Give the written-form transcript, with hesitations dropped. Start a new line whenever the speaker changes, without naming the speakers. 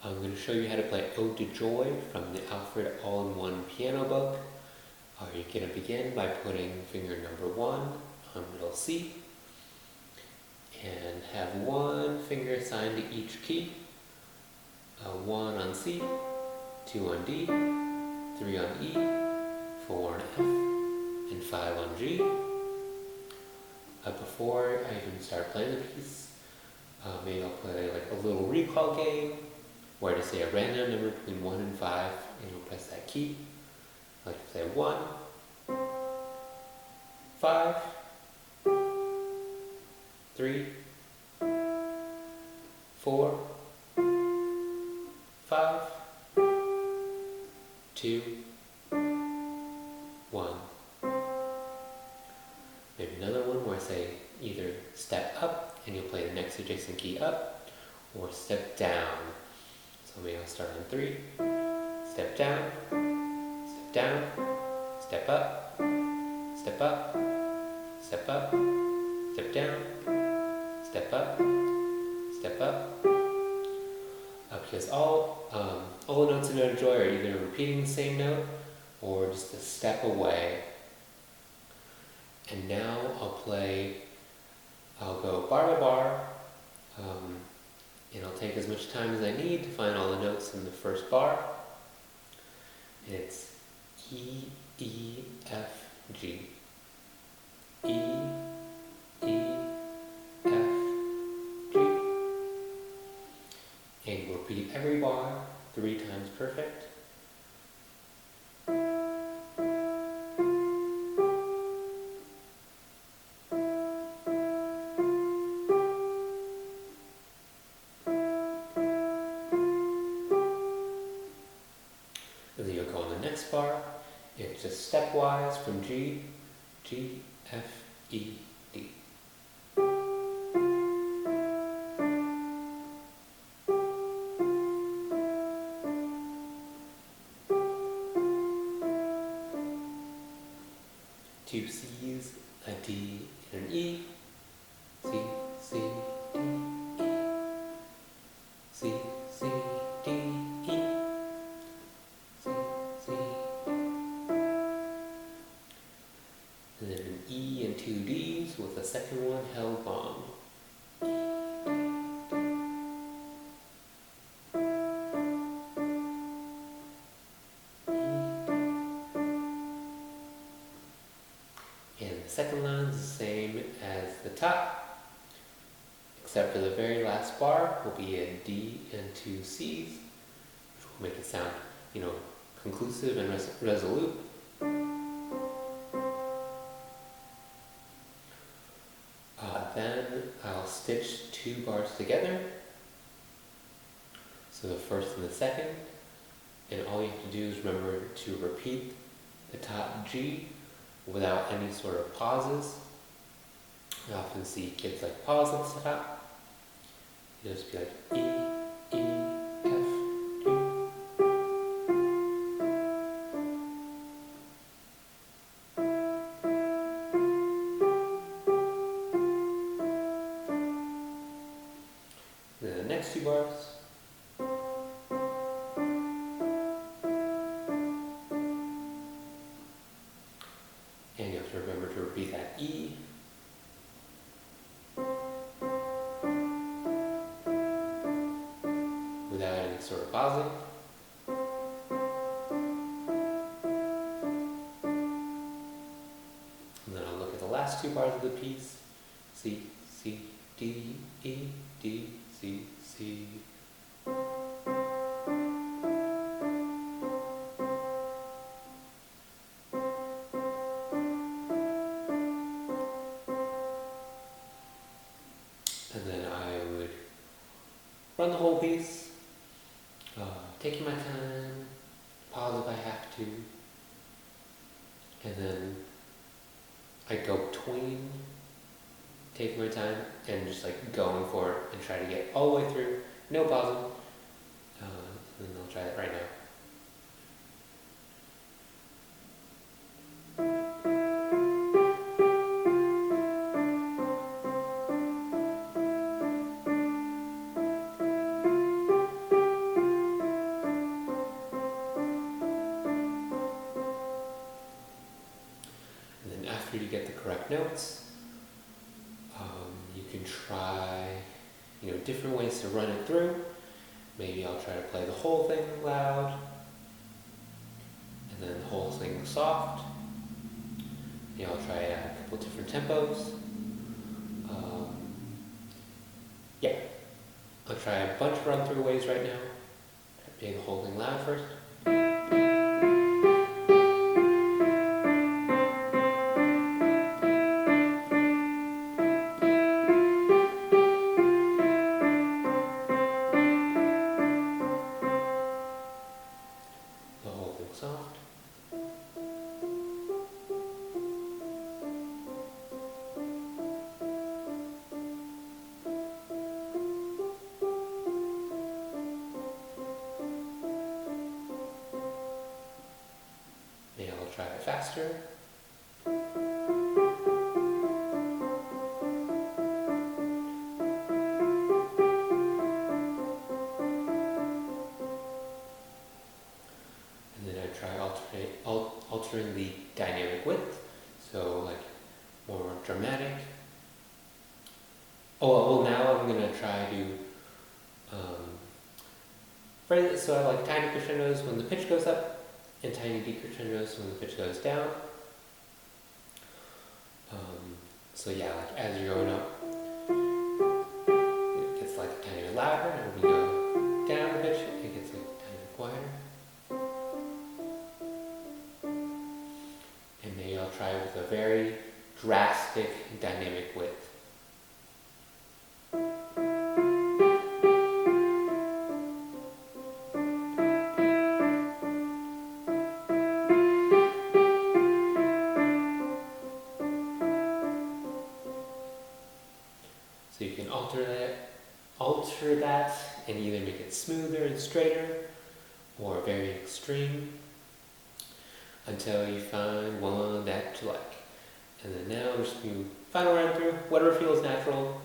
I'm going to show you how to play Ode to Joy from the Alfred All-in-One piano book. You're going to begin by putting finger number 1 on middle C and have one finger assigned to each key. 1 on C, 2 on D, 3 on E, 4 on F, and 5 on G. Before I even start playing the piece, maybe I'll play like a little recall game where to say a random number between 1 and 5 and you'll press that key. Like to say 1, 5, 3, 4, 5, 2, 1. Maybe another one where I say either step up and you'll play the next adjacent key up, or step down. So maybe I'll start on 3, step down, step down, step up, step up, step up, step down, step up, step up. Because all the notes in Ode To Joy are either repeating the same note or just a step away. And now I'll go bar by bar, and I'll take as much time as I need to find all the notes in the first bar. It's E, E, F, G. E, E, F, G. And we'll repeat every bar 3 times perfect. And then you'll go on the next bar. It's just stepwise from G, G, F, E, D. Two C's, a D, and an E. C, C, D, E. C, C, D, E. C, C, and then an E and 2 Ds with the second one held long. And the second line is the same as the top, except for the very last bar will be a D and 2 C's, which will make it sound, conclusive and resolute. Then I'll stitch 2 bars together, so the first and the second, and all you have to do is remember to repeat the top G without any sort of pauses. I often see kids like pause at the top. It'll just be like E, E, F, G. Then the next 2 bars. And you have to remember to repeat that E. Without any sort of pausing. And then I'll look at the last 2 bars of the piece. C, C, D, E, D, C, C. And then I would run the whole piece, taking my time, pause if I have to, and then I'd go between taking my time and just like going for it and try to get all the way through, no pausing, and then I'll try that right now. notes. You can try, different ways to run it through. Maybe I'll try to play the whole thing loud, and then the whole thing soft. Maybe I'll try a couple different tempos. Yeah, I'll try a bunch of run-through ways right now. Try the whole thing loud first. The whole thing soft. Maybe I'll try it faster. And then I try altering the dynamic width, so like more dramatic. Oh, well, now I'm gonna try to phrase it so I like tiny crescendos when the pitch goes up, and tiny decrescendos when the pitch goes down. So yeah, like as you're going up, it gets like a tiny bit louder, and when you go down the pitch, it gets like a tiny bit quieter. And maybe I'll try with a very drastic dynamic width. So you can alter that and either make it smoother and straighter or very extreme until you find one that you like. And then now I'm just going to final run through, whatever feels natural.